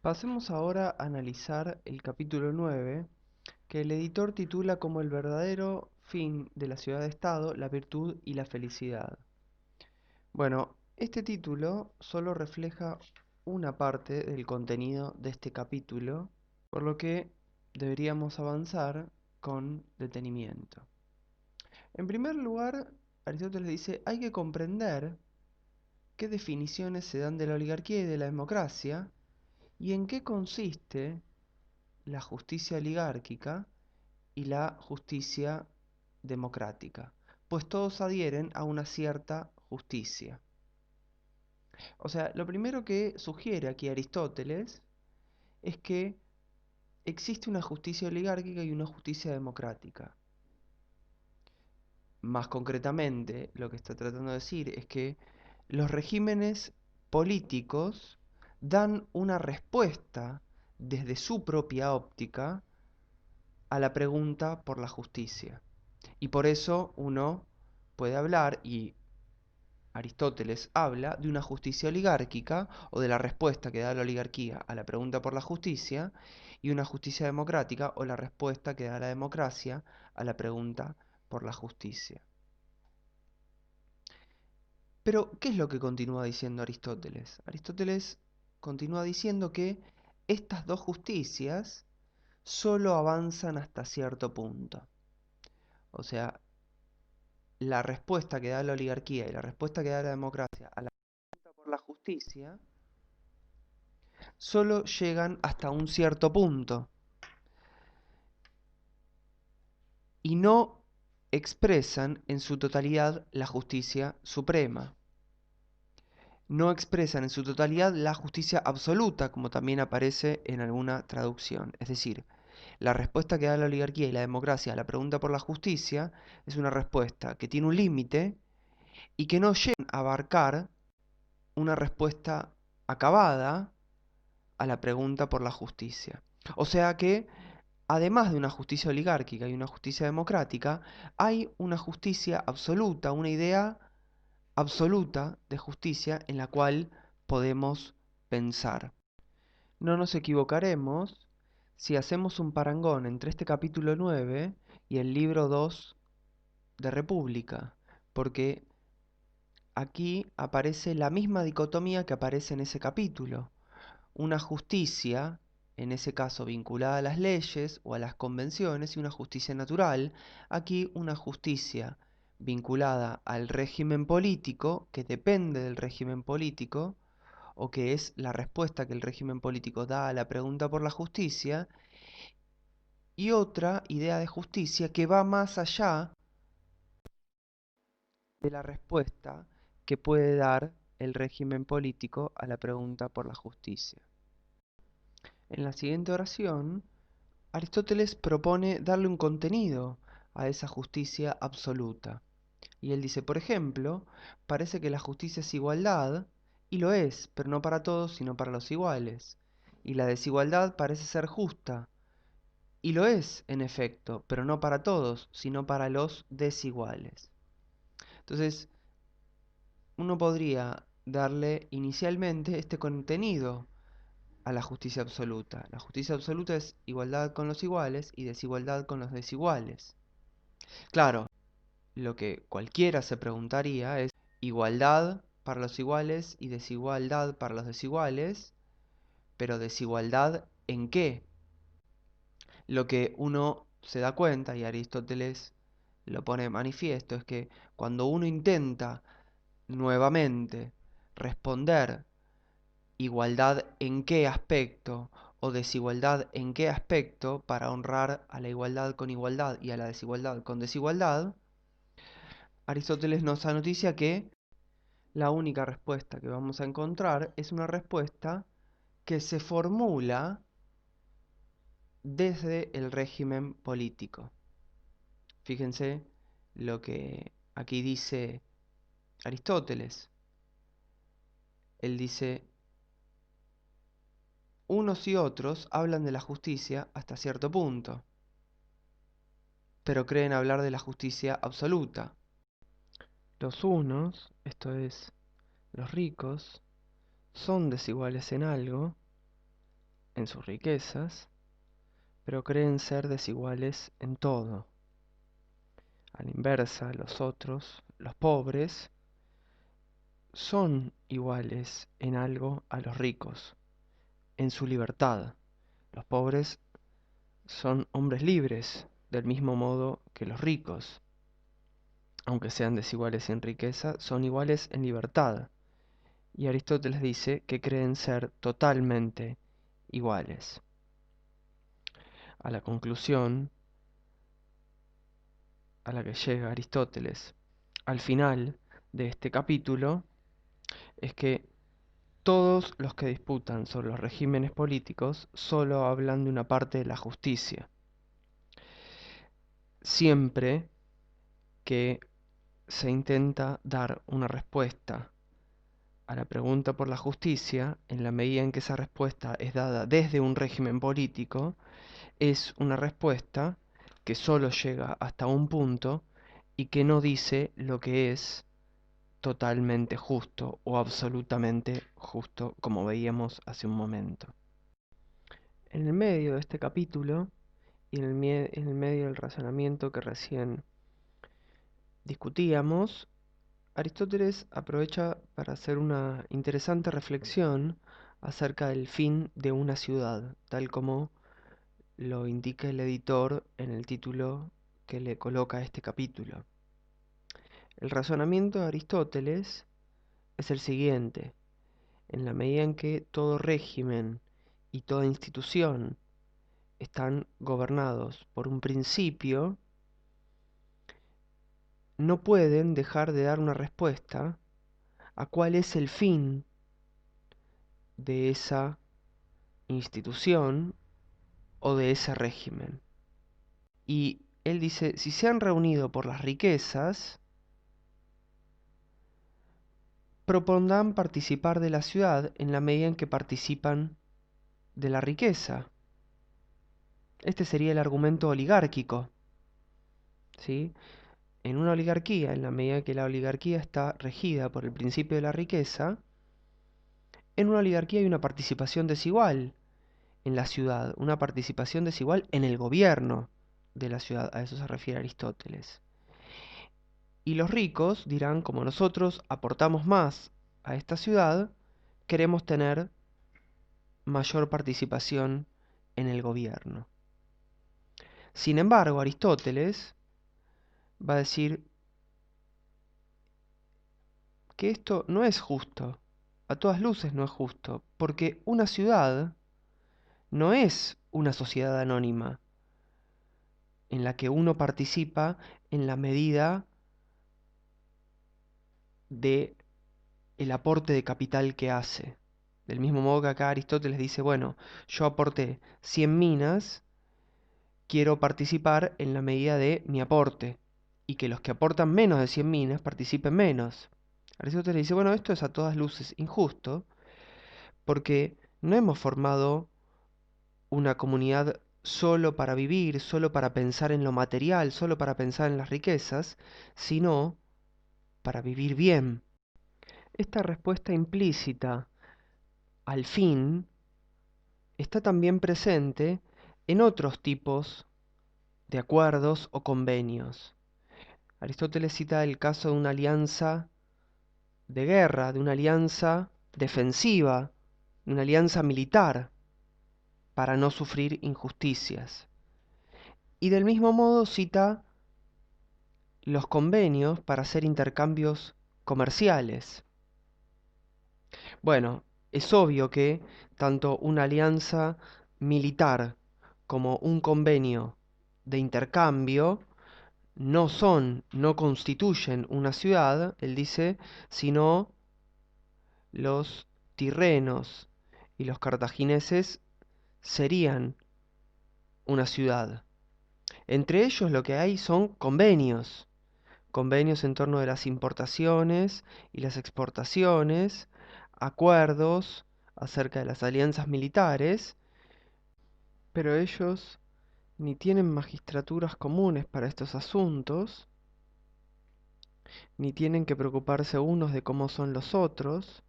Pasemos ahora a analizar el capítulo 9, que el editor titula como el verdadero fin de la ciudad-estado, la virtud y la felicidad. Bueno, este título solo refleja una parte del contenido de este capítulo, por lo que deberíamos avanzar con detenimiento. En primer lugar, Aristóteles dice, hay que comprender qué definiciones se dan de la oligarquía y de la democracia y en qué consiste la justicia oligárquica y la justicia democrática, pues todos adhieren a una cierta justicia. O sea, lo primero que sugiere aquí Aristóteles es que existe una justicia oligárquica y una justicia democrática. Más concretamente, lo que está tratando de decir es que los regímenes políticos dan una respuesta desde su propia óptica a la pregunta por la justicia. Y por eso uno puede hablar, y Aristóteles habla, de una justicia oligárquica o de la respuesta que da la oligarquía a la pregunta por la justicia, y una justicia democrática o la respuesta que da la democracia a la pregunta por la justicia. Pero, ¿qué es lo que continúa diciendo Aristóteles? Aristóteles continúa diciendo que estas dos justicias solo avanzan hasta cierto punto. O sea, la respuesta que da la oligarquía y la respuesta que da la democracia a la pregunta por la justicia solo llegan hasta un cierto punto y no expresan en su totalidad la justicia suprema. No expresan en su totalidad la justicia absoluta, como también aparece en alguna traducción. Es decir, la respuesta que da la oligarquía y la democracia a la pregunta por la justicia es una respuesta que tiene un límite y que no llega a abarcar una respuesta acabada a la pregunta por la justicia. O sea que, además de una justicia oligárquica y una justicia democrática, hay una justicia absoluta, una idea absoluta de justicia en la cual podemos pensar. No nos equivocaremos si hacemos un parangón entre este capítulo 9 y el libro 2 de República, porque aquí aparece la misma dicotomía que aparece en ese capítulo. Una justicia, en ese caso vinculada a las leyes o a las convenciones, y una justicia natural, aquí una justicia vinculada al régimen político, que depende del régimen político, o que es la respuesta que el régimen político da a la pregunta por la justicia, y otra idea de justicia que va más allá de la respuesta que puede dar el régimen político a la pregunta por la justicia. En la siguiente oración, Aristóteles propone darle un contenido a esa justicia absoluta. Y él dice, por ejemplo, parece que la justicia es igualdad, y lo es, pero no para todos, sino para los iguales. Y la desigualdad parece ser justa, y lo es, en efecto, pero no para todos, sino para los desiguales. Entonces, uno podría darle inicialmente este contenido a la justicia absoluta. La justicia absoluta es igualdad con los iguales y desigualdad con los desiguales. Claro, lo que cualquiera se preguntaría es igualdad para los iguales y desigualdad para los desiguales, pero desigualdad ¿en qué? Lo que uno se da cuenta, y Aristóteles lo pone de manifiesto, es que cuando uno intenta nuevamente responder igualdad en qué aspecto o desigualdad en qué aspecto para honrar a la igualdad con igualdad y a la desigualdad con desigualdad, Aristóteles nos da noticia que la única respuesta que vamos a encontrar es una respuesta que se formula desde el régimen político. Fíjense lo que aquí dice Aristóteles. Él dice, unos y otros hablan de la justicia hasta cierto punto, pero creen hablar de la justicia absoluta. Los unos, esto es, los ricos, son desiguales en algo, en sus riquezas, pero creen ser desiguales en todo. A la inversa, los otros, los pobres, son iguales en algo a los ricos, en su libertad. Los pobres son hombres libres, del mismo modo que los ricos. Aunque sean desiguales en riqueza, son iguales en libertad. Y Aristóteles dice que creen ser totalmente iguales. A la conclusión a la que llega Aristóteles al final de este capítulo es que todos los que disputan sobre los regímenes políticos solo hablan de una parte de la justicia. Siempre que se intenta dar una respuesta a la pregunta por la justicia, en la medida en que esa respuesta es dada desde un régimen político, es una respuesta que solo llega hasta un punto y que no dice lo que es totalmente justo o absolutamente justo, como veíamos hace un momento. En el medio de este capítulo y en el medio del razonamiento que recién discutíamos, Aristóteles aprovecha para hacer una interesante reflexión acerca del fin de una ciudad, tal como lo indica el editor en el título que le coloca a este capítulo. El razonamiento de Aristóteles es el siguiente: en la medida en que todo régimen y toda institución están gobernados por un principio, no pueden dejar de dar una respuesta a cuál es el fin de esa institución o de ese régimen. Y él dice, si se han reunido por las riquezas, propondrán participar de la ciudad en la medida en que participan de la riqueza. Este sería el argumento oligárquico, ¿sí? En una oligarquía, en la medida que la oligarquía está regida por el principio de la riqueza, en una oligarquía hay una participación desigual en la ciudad, una participación desigual en el gobierno de la ciudad, a eso se refiere Aristóteles. Y los ricos dirán, como nosotros aportamos más a esta ciudad, queremos tener mayor participación en el gobierno. Sin embargo, Aristóteles va a decir que esto no es justo, a todas luces no es justo, porque una ciudad no es una sociedad anónima en la que uno participa en la medida de el aporte de capital que hace. Del mismo modo que acá Aristóteles dice, bueno, yo aporté 100 minas, quiero participar en la medida de mi aporte, y que los que aportan menos de 100 minas participen menos. Aristóteles dice, bueno, esto es a todas luces injusto, porque no hemos formado una comunidad solo para vivir, solo para pensar en lo material, solo para pensar en las riquezas, sino para vivir bien. Esta respuesta implícita al fin está también presente en otros tipos de acuerdos o convenios. Aristóteles cita el caso de una alianza de guerra, de una alianza defensiva, de una alianza militar, para no sufrir injusticias. Y del mismo modo cita los convenios para hacer intercambios comerciales. Bueno, es obvio que tanto una alianza militar como un convenio de intercambio no constituyen una ciudad, él dice, sino los tirrenos y los cartagineses serían una ciudad. Entre ellos lo que hay son convenios en torno de las importaciones y las exportaciones, acuerdos acerca de las alianzas militares, pero ellos ni tienen magistraturas comunes para estos asuntos, ni tienen que preocuparse unos de cómo son los otros.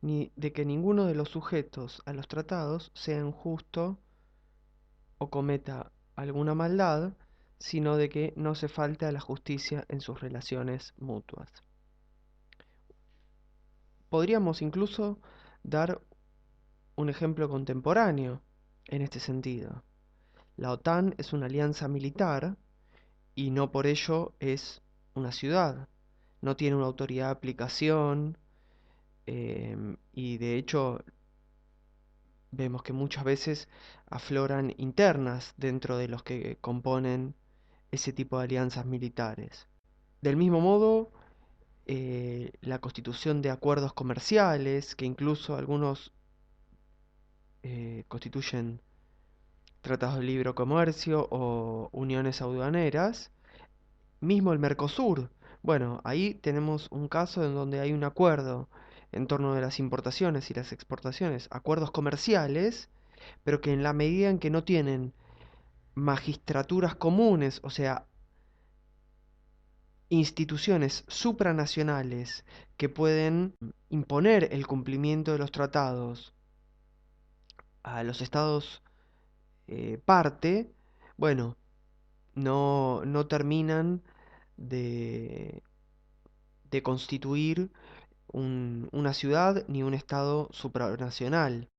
ni de que ninguno de los sujetos a los tratados sea injusto o cometa alguna maldad, sino de que no se falte a la justicia en sus relaciones mutuas. Podríamos incluso dar un ejemplo contemporáneo en este sentido. La OTAN es una alianza militar y no por ello es una ciudad. No tiene una autoridad de aplicación y de hecho vemos que muchas veces afloran internas dentro de los que componen ese tipo de alianzas militares. Del mismo modo, la constitución de acuerdos comerciales, que incluso algunos constituyen tratados de libre comercio o uniones aduaneras, mismo el Mercosur. Bueno, ahí tenemos un caso en donde hay un acuerdo en torno de las importaciones y las exportaciones, acuerdos comerciales, pero que en la medida en que no tienen magistraturas comunes, o sea, instituciones supranacionales que pueden imponer el cumplimiento de los tratados a los estados parte, bueno, no terminan de, de constituir una ciudad ni un estado supranacional.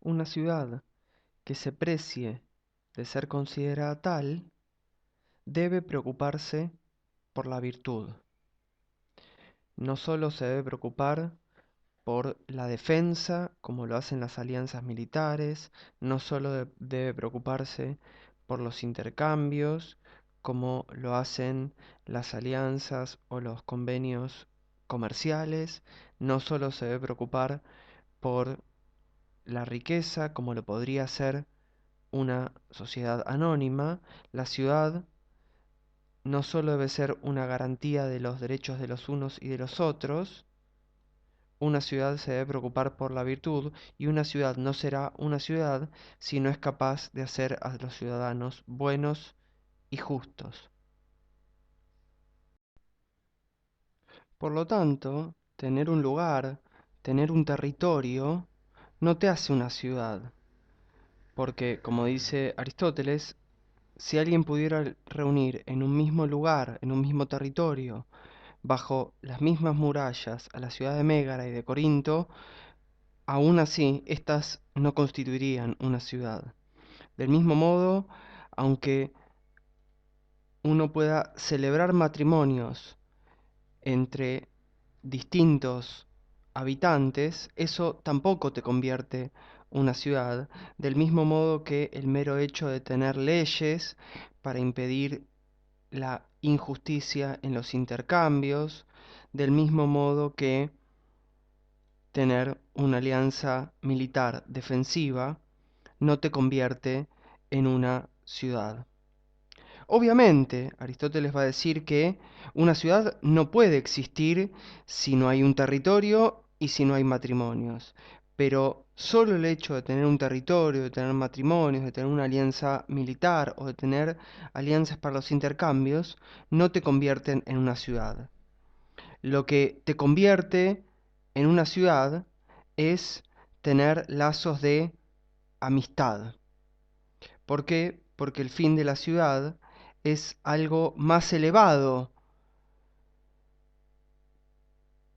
Una ciudad que se precie de ser considerada tal debe preocuparse por la virtud. No solo se debe preocupar por la defensa, como lo hacen las alianzas militares, no solo debe preocuparse por los intercambios, como lo hacen las alianzas o los convenios comerciales, no solo se debe preocupar por la riqueza, como lo podría ser una sociedad anónima, la ciudad no solo debe ser una garantía de los derechos de los unos y de los otros, una ciudad se debe preocupar por la virtud y una ciudad no será una ciudad si no es capaz de hacer a los ciudadanos buenos y justos. Por lo tanto, tener un lugar, tener un territorio, no te hace una ciudad, porque, como dice Aristóteles, si alguien pudiera reunir en un mismo lugar, en un mismo territorio, bajo las mismas murallas a la ciudad de Mégara y de Corinto, aún así, éstas no constituirían una ciudad. Del mismo modo, aunque uno pueda celebrar matrimonios entre distintos habitantes, eso tampoco te convierte una ciudad, del mismo modo que el mero hecho de tener leyes para impedir la injusticia en los intercambios, del mismo modo que tener una alianza militar defensiva no te convierte en una ciudad. Obviamente, Aristóteles va a decir que una ciudad no puede existir si no hay un territorio y si no hay matrimonios. Pero solo el hecho de tener un territorio, de tener matrimonios, de tener una alianza militar o de tener alianzas para los intercambios, no te convierten en una ciudad. Lo que te convierte en una ciudad es tener lazos de amistad. ¿Por qué? Porque el fin de la ciudad es algo más elevado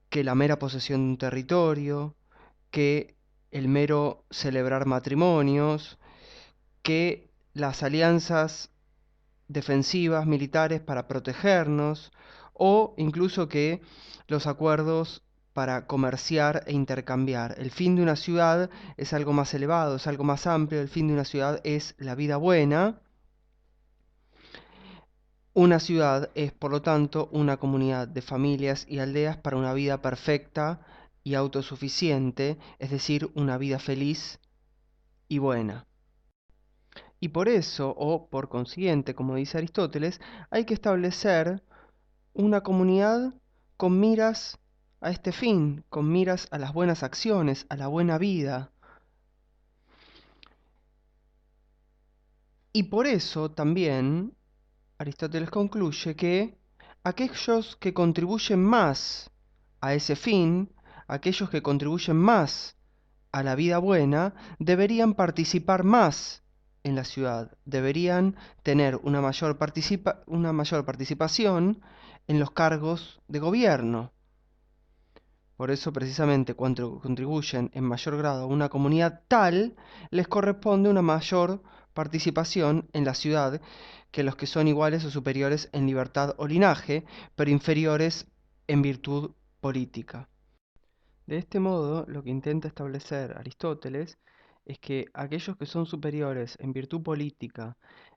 que la mera posesión de un territorio, que el mero celebrar matrimonios, que las alianzas defensivas militares para protegernos, o incluso que los acuerdos para comerciar e intercambiar. El fin de una ciudad es algo más elevado, es algo más amplio. El fin de una ciudad es la vida buena. Una ciudad es, por lo tanto, una comunidad de familias y aldeas para una vida perfecta y autosuficiente, es decir, una vida feliz y buena. Y por eso, o por consiguiente, como dice Aristóteles, hay que establecer una comunidad con miras a este fin, con miras a las buenas acciones, a la buena vida. Y por eso también Aristóteles concluye que aquellos que contribuyen más a ese fin, aquellos que contribuyen más a la vida buena deberían participar más en la ciudad, deberían tener una mayor participación en los cargos de gobierno. Por eso, precisamente, cuando contribuyen en mayor grado a una comunidad tal, les corresponde una mayor participación en la ciudad que los que son iguales o superiores en libertad o linaje, pero inferiores en virtud política. De este modo, lo que intenta establecer Aristóteles es que aquellos que son superiores en virtud política,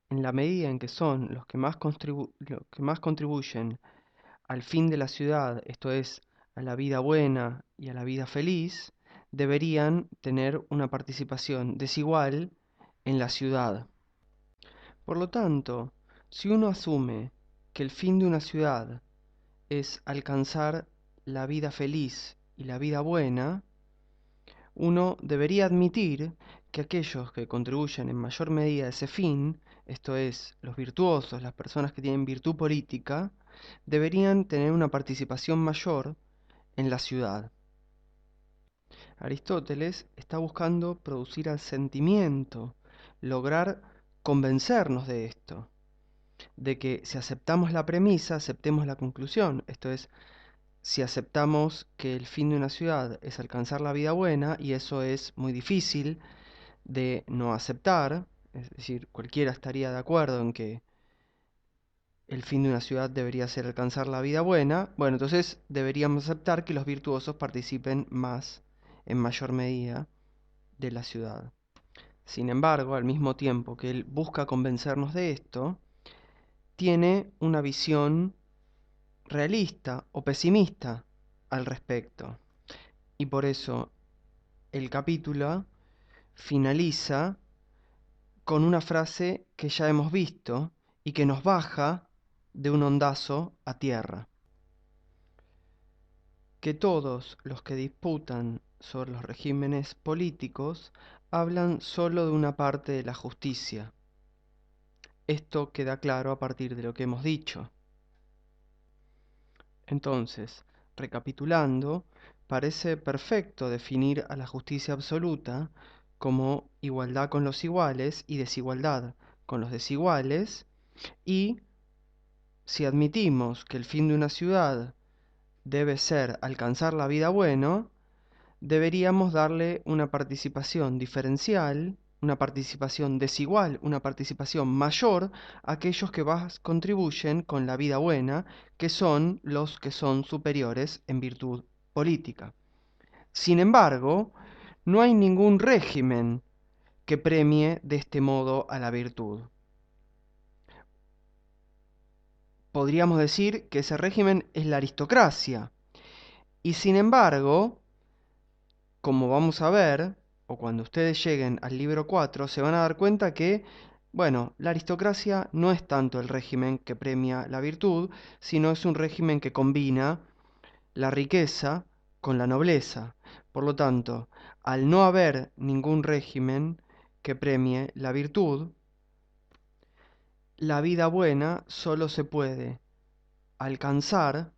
en la medida en que son los que más contribuyen al fin de la ciudad, esto es, a la vida buena y a la vida feliz, deberían tener una participación desigual en la ciudad. Por lo tanto, si uno asume que el fin de una ciudad es alcanzar la vida feliz y la vida buena, uno debería admitir que aquellos que contribuyen en mayor medida a ese fin, esto es, los virtuosos, las personas que tienen virtud política, deberían tener una participación mayor en la ciudad. Aristóteles está buscando producir asentimiento, lograr convencernos de esto, de que si aceptamos la premisa, aceptemos la conclusión, esto es, si aceptamos que el fin de una ciudad es alcanzar la vida buena, y eso es muy difícil de no aceptar, es decir, cualquiera estaría de acuerdo en que el fin de una ciudad debería ser alcanzar la vida buena, bueno, entonces deberíamos aceptar que los virtuosos participen más, en mayor medida, de la ciudad. Sin embargo, al mismo tiempo que él busca convencernos de esto, tiene una visión realista o pesimista al respecto. Y por eso el capítulo finaliza con una frase que ya hemos visto y que nos baja de un ondazo a tierra. Que todos los que disputan sobre los regímenes políticos hablan solo de una parte de la justicia. Esto queda claro a partir de lo que hemos dicho. Entonces, recapitulando, parece perfecto definir a la justicia absoluta como igualdad con los iguales y desigualdad con los desiguales, y si admitimos que el fin de una ciudad debe ser alcanzar la vida buena, deberíamos darle una participación diferencial, una participación desigual, una participación mayor a aquellos que más contribuyen con la vida buena, que son los que son superiores en virtud política. Sin embargo, no hay ningún régimen que premie de este modo a la virtud. Podríamos decir que ese régimen es la aristocracia, y sin embargo, como vamos a ver, o cuando ustedes lleguen al libro 4, se van a dar cuenta que, bueno, la aristocracia no es tanto el régimen que premia la virtud, sino es un régimen que combina la riqueza con la nobleza. Por lo tanto, al no haber ningún régimen que premie la virtud, la vida buena solo se puede alcanzar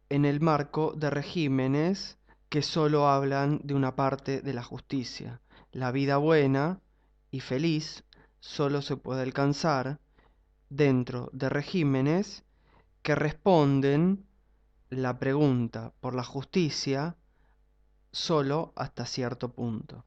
en el marco de regímenes que solo hablan de una parte de la justicia. La vida buena y feliz solo se puede alcanzar dentro de regímenes que responden la pregunta por la justicia solo hasta cierto punto.